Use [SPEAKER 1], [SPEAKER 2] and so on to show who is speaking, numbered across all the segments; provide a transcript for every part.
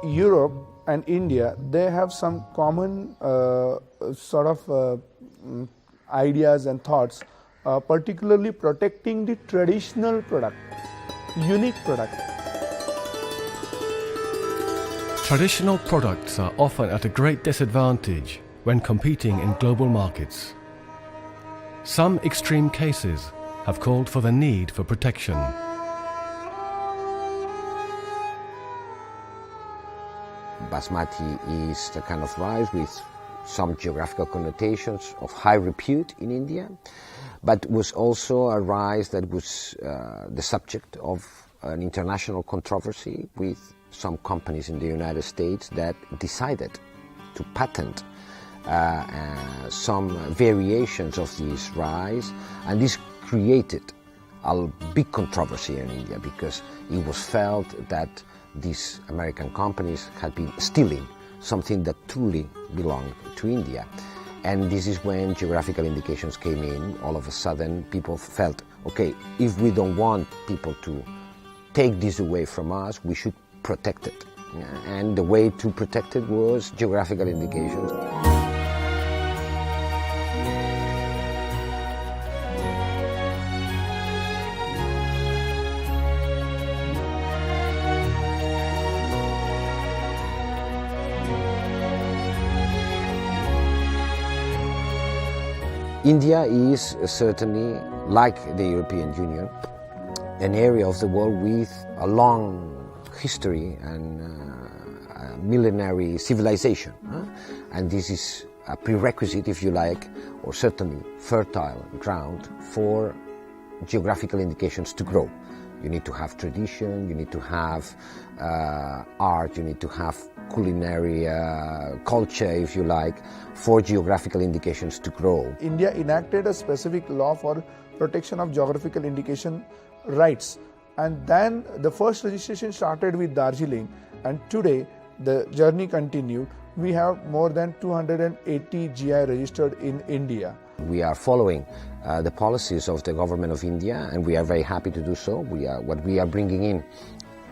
[SPEAKER 1] Europe and India, they have some common ideas and thoughts, particularly protecting the traditional product, unique product.
[SPEAKER 2] Traditional products are often at a great disadvantage when competing in global markets. Some extreme cases have called for the need for protection.
[SPEAKER 3] Basmati is the kind of rice with some geographical connotations of high repute in India, but was also a rice that was the subject of an international controversy with some companies in the United States that decided to patent some variations of this rice, and this created a big controversy in India because it was felt that these American companies had been stealing something that truly belonged to India. And this is when geographical indications came in. All of a sudden people felt, okay, if we don't want people to take this away from us, we should protect it. And the way to protect it was geographical indications. India is certainly, like the European Union, an area of the world with a long history and millenary civilization. And this is a prerequisite, if you like, or certainly fertile ground for geographical indications to grow. You need to have tradition, you need to have art, you need to have culinary culture, if you like, for geographical indications to grow.
[SPEAKER 1] India enacted a specific law for protection of geographical indication rights, and then the first registration started with Darjeeling, and today the journey continued. We have more than 280 GI registered in India.
[SPEAKER 3] We are following the policies of the government of India, and we are very happy to do so. What we are bringing in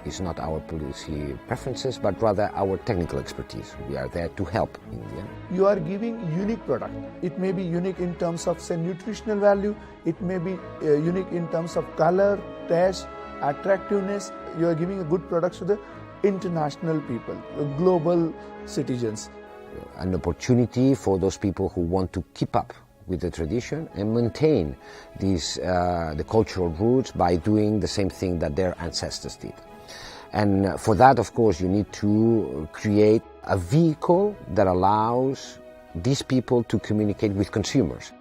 [SPEAKER 3] is not our policy preferences, but rather our technical expertise. We are there to help India.
[SPEAKER 1] You are giving unique product. It may be unique in terms of, say, nutritional value. It may be unique in terms of color, taste, attractiveness. You are giving a good product to the international people, global citizens.
[SPEAKER 3] An opportunity for those people who want to keep up with the tradition and maintain these, the cultural roots by doing the same thing that their ancestors did. And for that, of course, you need to create a vehicle that allows these people to communicate with consumers.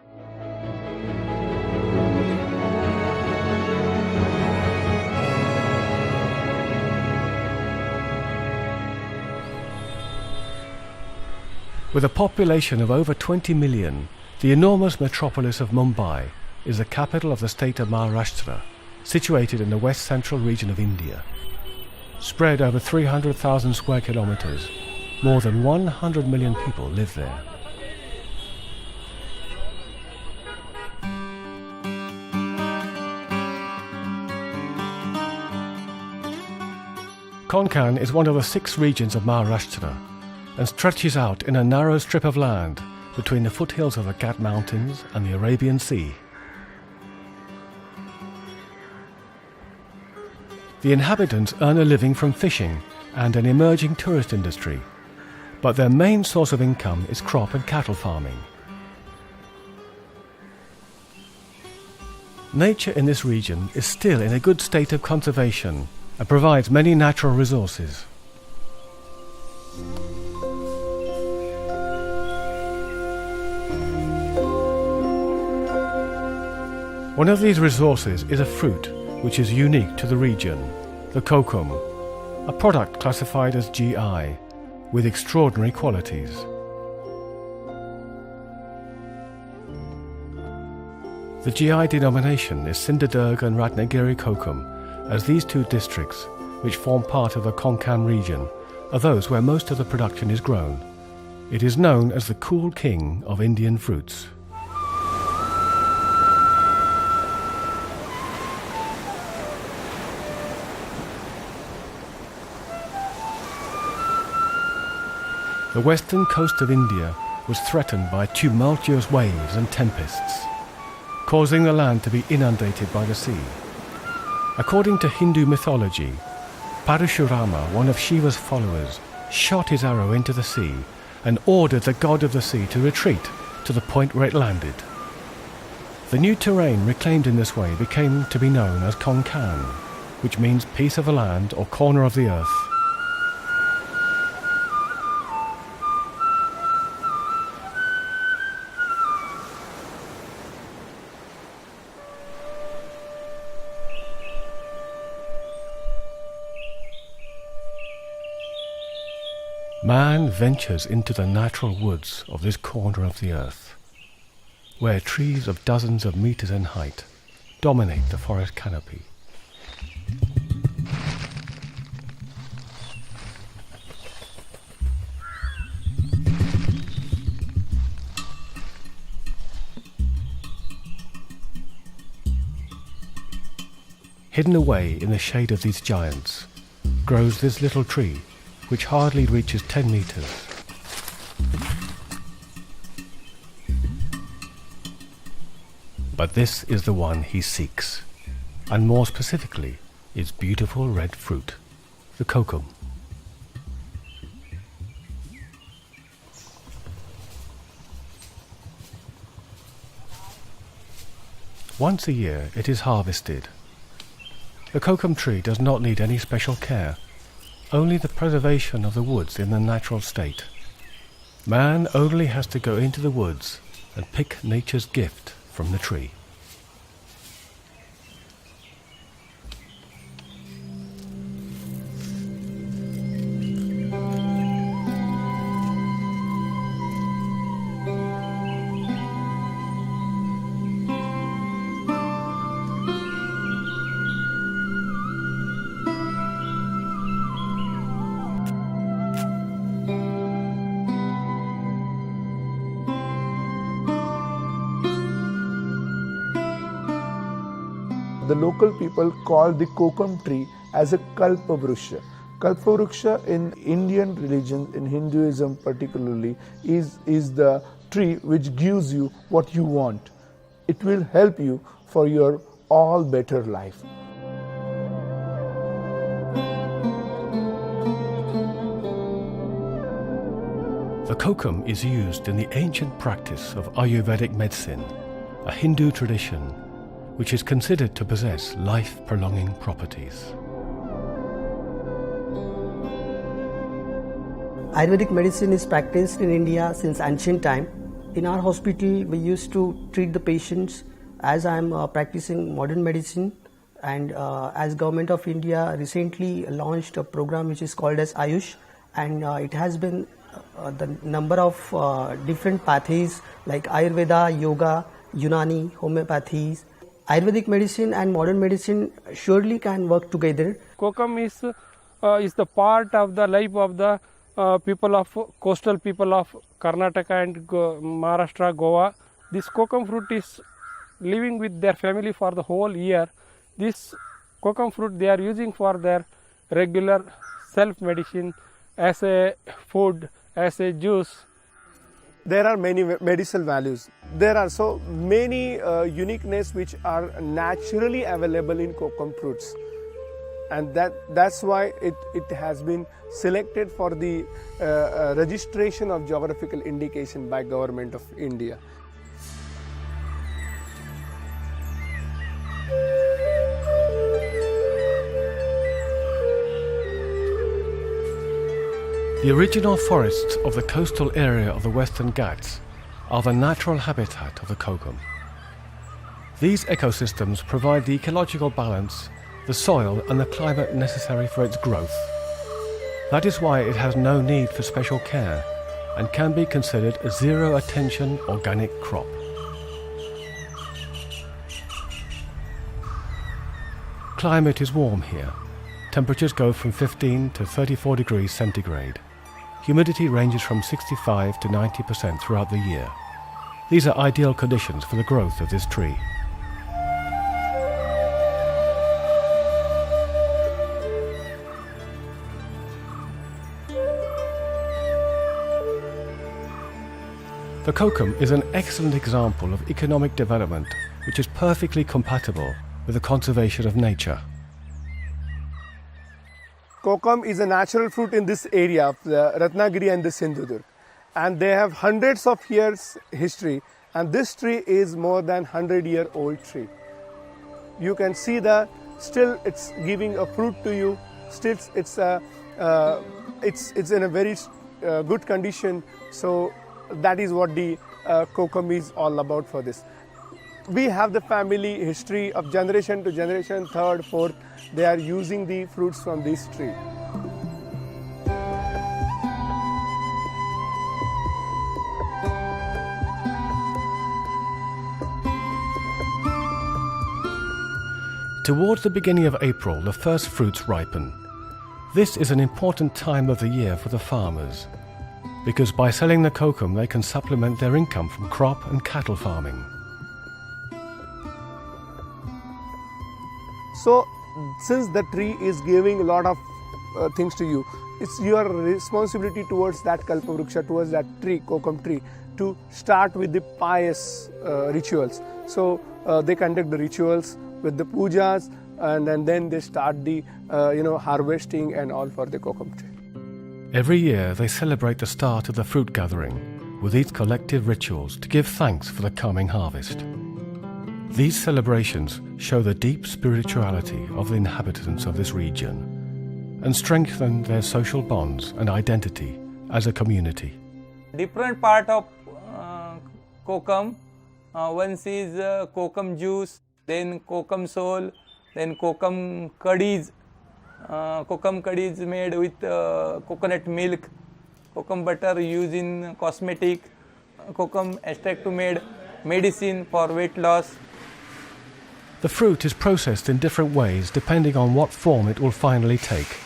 [SPEAKER 2] With a population of over 20 million, the enormous metropolis of Mumbai is the capital of the state of Maharashtra, situated in the west-central region of India. Spread over 300,000 square kilometers, more than 100 million people live there. Konkan is one of the 6 regions of Maharashtra and stretches out in a narrow strip of land between the foothills of the Ghat Mountains and the Arabian Sea. The inhabitants earn a living from fishing and an emerging tourist industry, but their main source of income is crop and cattle farming. Nature in this region is still in a good state of conservation and provides many natural resources. One of these resources is a fruit which is unique to the region, the kokum, a product classified as GI, with extraordinary qualities. The GI denomination is Sindhudurg and Ratnagiri Kokum, as these 2 districts, which form part of the Konkan region, are those where most of the production is grown. It is known as the cool king of Indian fruits. the western coast of India was threatened by tumultuous waves and tempests, causing the land to be inundated by the sea. According to Hindu mythology, Parashurama, one of Shiva's followers, shot his arrow into the sea and ordered the god of the sea to retreat to the point where it landed. The new terrain reclaimed in this way became to be known as Konkan, which means piece of the land or corner of the earth. Man ventures into the natural woods of this corner of the earth, where trees of dozens of meters in height dominate the forest canopy. Hidden away in the shade of these giants grows this little tree, which hardly reaches 10 meters. But this is the one he seeks, and more specifically, its beautiful red fruit, the kokum. Once a year it is harvested. The kokum tree does not need any special care, only the preservation of the woods in their natural state. Man only has to go into the woods and pick nature's gift from the tree.
[SPEAKER 1] The local people call the kokum tree as a kalpavruksha. Kalpavruksha in Indian religion, in Hinduism particularly, is the tree which gives you what you want. It will help you for your all better life.
[SPEAKER 2] The kokum is used in the ancient practice of Ayurvedic medicine, a Hindu tradition which is considered to possess life-prolonging properties.
[SPEAKER 4] Ayurvedic medicine is practiced in India since ancient time. In our hospital, we used to treat the patients as I am practicing modern medicine, and as Government of India recently launched a program which is called as Ayush, and it has been the number of different pathways like Ayurveda, Yoga, Unani, homeopathies. Ayurvedic medicine and modern medicine surely can work together.
[SPEAKER 5] Kokum is the part of the life of the people of coastal people of Karnataka and Maharashtra, Goa. This kokum fruit is living with their family for the whole year. This kokum fruit they are using for their regular self-medicine, as a food, as a juice.
[SPEAKER 1] There are many medicinal values. There are so many uniqueness which are naturally available in kokum fruits, and that's why it has been selected for the registration of geographical indication by Government of India.
[SPEAKER 2] The original forests of the coastal area of the Western Ghats are the natural habitat of the kokum. These ecosystems provide the ecological balance, the soil and the climate necessary for its growth. That is why it has no need for special care and can be considered a zero-attention organic crop. Climate is warm here. Temperatures go from 15 to 34 degrees centigrade. Humidity ranges from 65 to 90% throughout the year. These are ideal conditions for the growth of this tree. The kokum is an excellent example of economic development which is perfectly compatible with the conservation of nature.
[SPEAKER 1] Kokum is a natural fruit in this area of the Ratnagiri and the Sindhudurg, and they have hundreds of years history, and this tree is more than 100-year-old tree. You can see that still it's giving a fruit to you, still it's in a very good condition, so that is what the kokum is all about for this. We have the family history of generation to generation, third, fourth, they are using the fruits from this tree.
[SPEAKER 2] Towards the beginning of April, the first fruits ripen. This is an important time of the year for the farmers, because by selling the kokum they can supplement their income from crop and cattle farming.
[SPEAKER 1] So, since the tree is giving a lot of things to you, it's your responsibility towards that kalpavruksha, towards that tree, kokum tree, to start with the pious rituals. So, they conduct the rituals with the pujas, and then they start the harvesting and all for the kokum tree.
[SPEAKER 2] Every year they celebrate the start of the fruit gathering with these collective rituals to give thanks for the coming harvest. These celebrations show the deep spirituality of the inhabitants of this region and strengthen their social bonds and identity as a community.
[SPEAKER 6] Different part of kokum, one is kokum juice, then kokum soul, then kokum kadis. Kokum kadhi is made with coconut milk, kokum butter used in cosmetic, kokum extract to made medicine for weight loss.
[SPEAKER 2] The fruit is processed in different ways depending on what form it will finally take.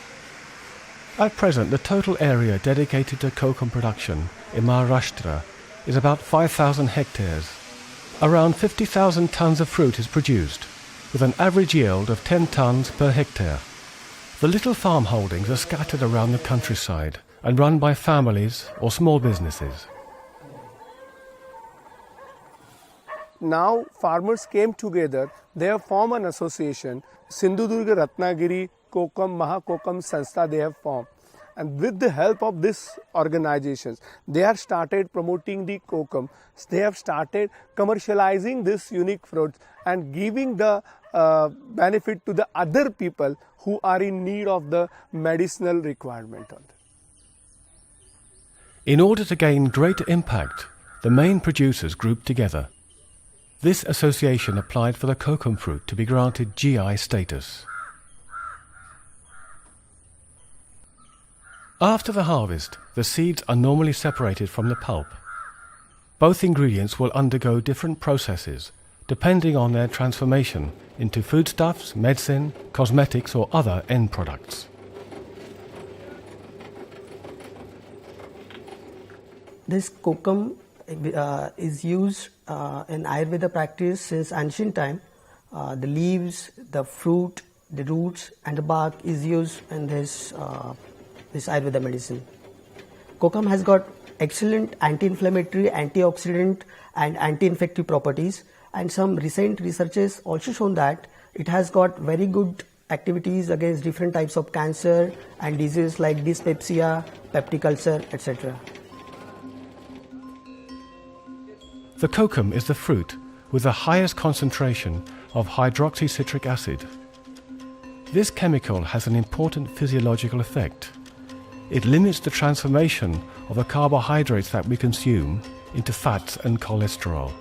[SPEAKER 2] At present, the total area dedicated to kokum production in Maharashtra is about 5,000 hectares. Around 50,000 tons of fruit is produced, with an average yield of 10 tons per hectare. The little farm holdings are scattered around the countryside and run by families or small businesses.
[SPEAKER 1] Now farmers came together, they have formed an association, Sindhudurg Ratnagiri Kokum Mahakokum Sanstha they have formed. And with the help of this organizations, they have started promoting the kokum, they have started commercializing this unique fruits and giving the benefit to the other people who are in need of the medicinal requirement.
[SPEAKER 2] In order to gain greater impact, the main producers grouped together. This association applied for the kokum fruit to be granted GI status. After the harvest, the seeds are normally separated from the pulp. Both ingredients will undergo different processes depending on their transformation into foodstuffs, medicine, cosmetics or other end products.
[SPEAKER 4] This kokum is used in Ayurveda practice since ancient time. The leaves, the fruit, the roots and the bark is used in this Ayurveda medicine. Kokum has got excellent anti-inflammatory, antioxidant and anti-infective properties, and some recent researches also shown that it has got very good activities against different types of cancer and diseases like dyspepsia, peptic ulcer, etc.
[SPEAKER 2] The kokum is the fruit with the highest concentration of hydroxycitric acid. This chemical has an important physiological effect. It limits the transformation of the carbohydrates that we consume into fats and cholesterol.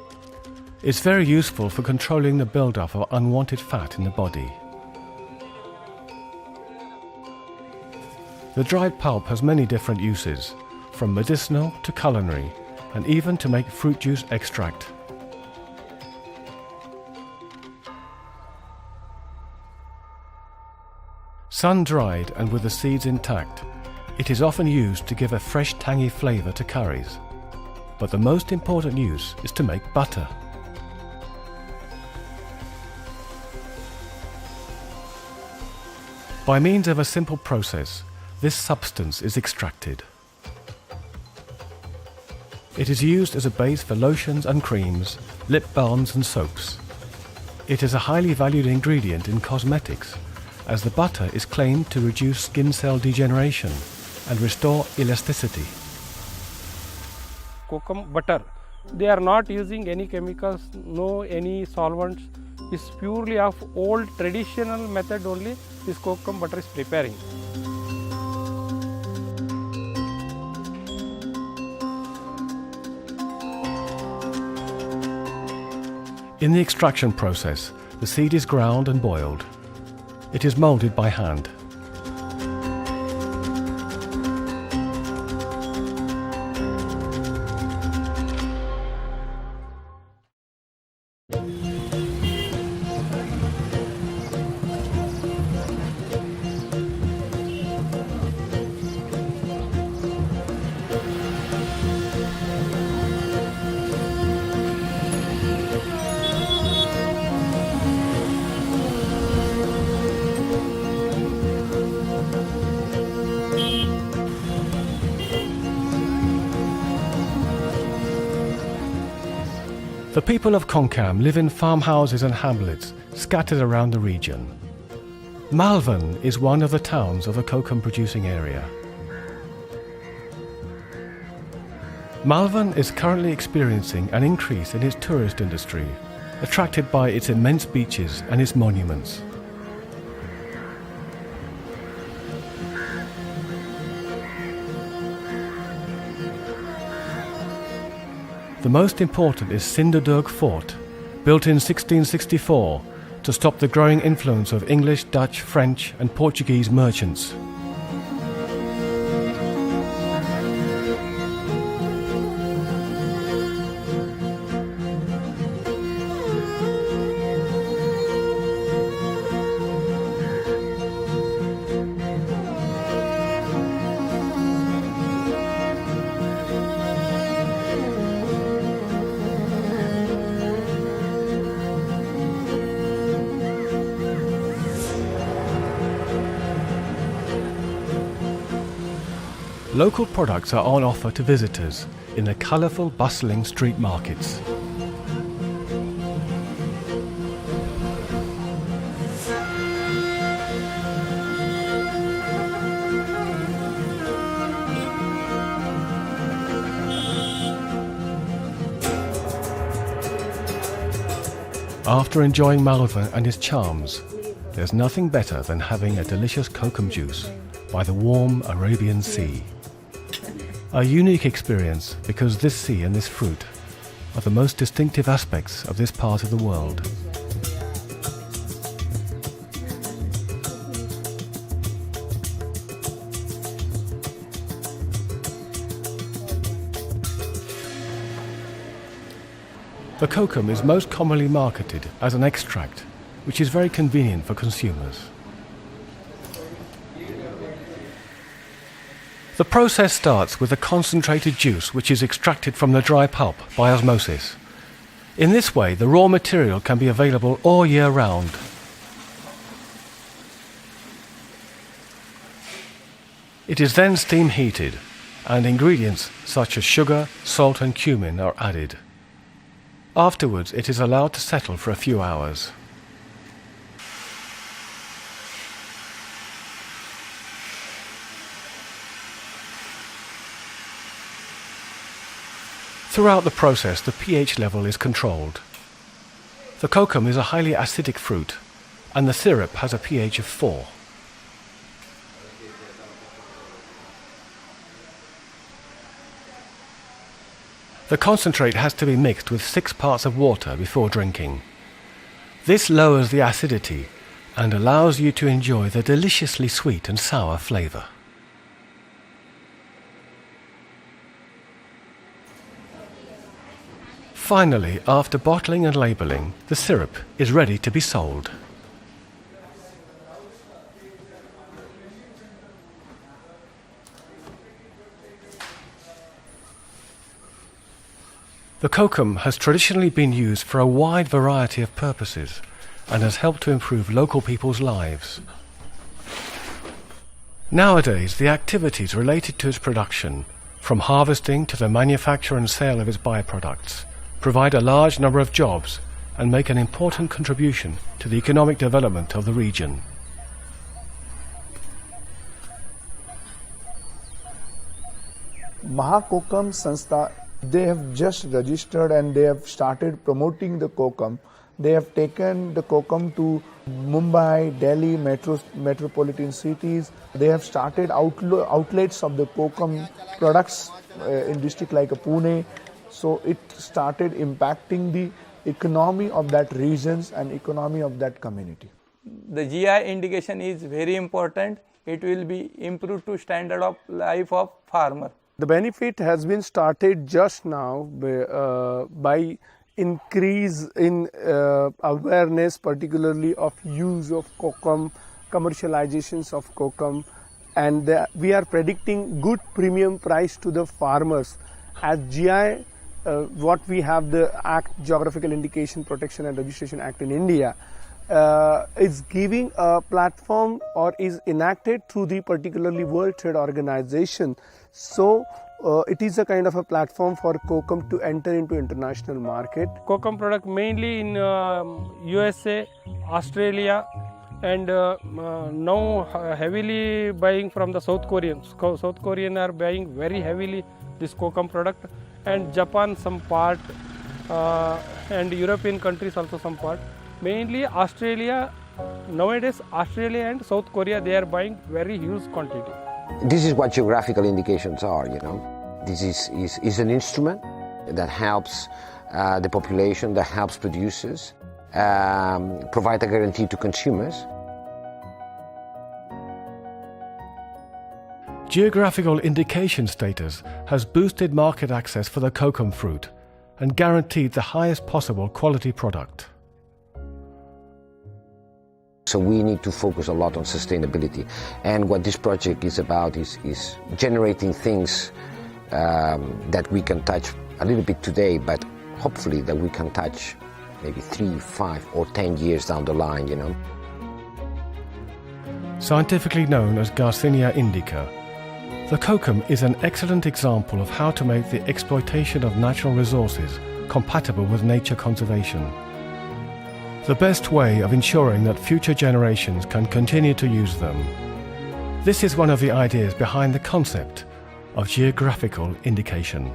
[SPEAKER 2] It's very useful for controlling the buildup of unwanted fat in the body. The dried pulp has many different uses, from medicinal to culinary, and even to make fruit juice extract. Sun-dried and with the seeds intact, it is often used to give a fresh tangy flavour to curries. But the most important use is to make butter. By means of a simple process, this substance is extracted. It is used as a base for lotions and creams, lip balms and soaps. It is a highly valued ingredient in cosmetics, as the butter is claimed to reduce skin cell degeneration and restore elasticity.
[SPEAKER 5] Kokum butter, they are not using any chemicals, no any solvents. It's purely of old traditional method only this kokum butter is preparing.
[SPEAKER 2] In the extraction process, the seed is ground and boiled. It is moulded by hand. The people of Kokum live in farmhouses and hamlets scattered around the region. Malvern is one of the towns of the kokum producing area. Malvern is currently experiencing an increase in its tourist industry, attracted by its immense beaches and its monuments. The most important is Sinderdurg Fort, built in 1664 to stop the growing influence of English, Dutch, French and Portuguese merchants. Local products are on offer to visitors in the colourful, bustling street markets. After enjoying Malvern and its charms, there's nothing better than having a delicious kokum juice by the warm Arabian Sea. A unique experience because this sea and this fruit are the most distinctive aspects of this part of the world. The kokum is most commonly marketed as an extract, which is very convenient for consumers. The process starts with a concentrated juice which is extracted from the dry pulp by osmosis. In this way, the raw material can be available all year round. It is then steam heated, and ingredients such as sugar, salt and cumin are added. Afterwards, it is allowed to settle for a few hours. Throughout the process, the pH level is controlled. The kokum is a highly acidic fruit, and the syrup has a pH of 4. The concentrate has to be mixed with 6 parts of water before drinking. This lowers the acidity and allows you to enjoy the deliciously sweet and sour flavour. Finally, after bottling and labelling, the syrup is ready to be sold. The kokum has traditionally been used for a wide variety of purposes and has helped to improve local people's lives. Nowadays, the activities related to its production from harvesting to the manufacture and sale of its byproducts, provide a large number of jobs and make an important contribution to the economic development of the region.
[SPEAKER 1] Kokum Sanstha, they have just registered and they have started promoting the Kokum. They have taken the Kokum to Mumbai, Delhi, metropolitan cities. They have started outlets of the Kokum products in district like Pune. So it started impacting the economy of that regions and economy of that community.
[SPEAKER 6] The GI indication is very important. It will be improved to standard of life of farmer.
[SPEAKER 5] The benefit has been started just now by increase in awareness, particularly of use of Kokum, commercializations of Kokum, and we are predicting good premium price to the farmers. As GI, what we have the Act, Geographical Indication Protection and Registration Act in India, is giving a platform or is enacted through the particularly World Trade Organization. So it is a kind of a platform for Kokum to enter into international market. Kokum product mainly in USA, Australia, and now heavily buying from the South Koreans. South Korean are buying very heavily this Kokum product, and Japan some part, and European countries also some part. Mainly Australia, nowadays Australia and South Korea, they are buying very huge quantity.
[SPEAKER 3] This is what geographical indications are, you know. This is an instrument that helps the population, that helps producers, provide a guarantee to consumers.
[SPEAKER 2] Geographical indication status has boosted market access for the Kokum fruit and guaranteed the highest possible quality product.
[SPEAKER 3] So we need to focus a lot on sustainability, and what this project is about is generating things that we can touch a little bit today, but hopefully that we can touch maybe 3, 5 or 10 years down the line, you know.
[SPEAKER 2] Scientifically known as Garcinia indica, the Kokum is an excellent example of how to make the exploitation of natural resources compatible with nature conservation. The best way of ensuring that future generations can continue to use them. This is one of the ideas behind the concept of geographical indication.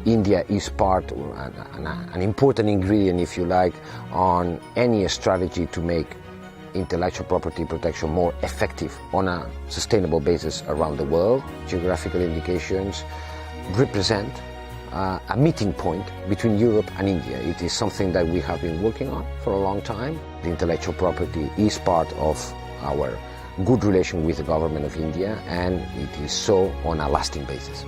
[SPEAKER 3] India is part, an important ingredient, if you like, on any strategy to make intellectual property protection more effective on a sustainable basis around the world. Geographical indications represent a meeting point between Europe and India. It is something that we have been working on for a long time. The intellectual property is part of our good relation with the government of India, and it is so on a lasting basis.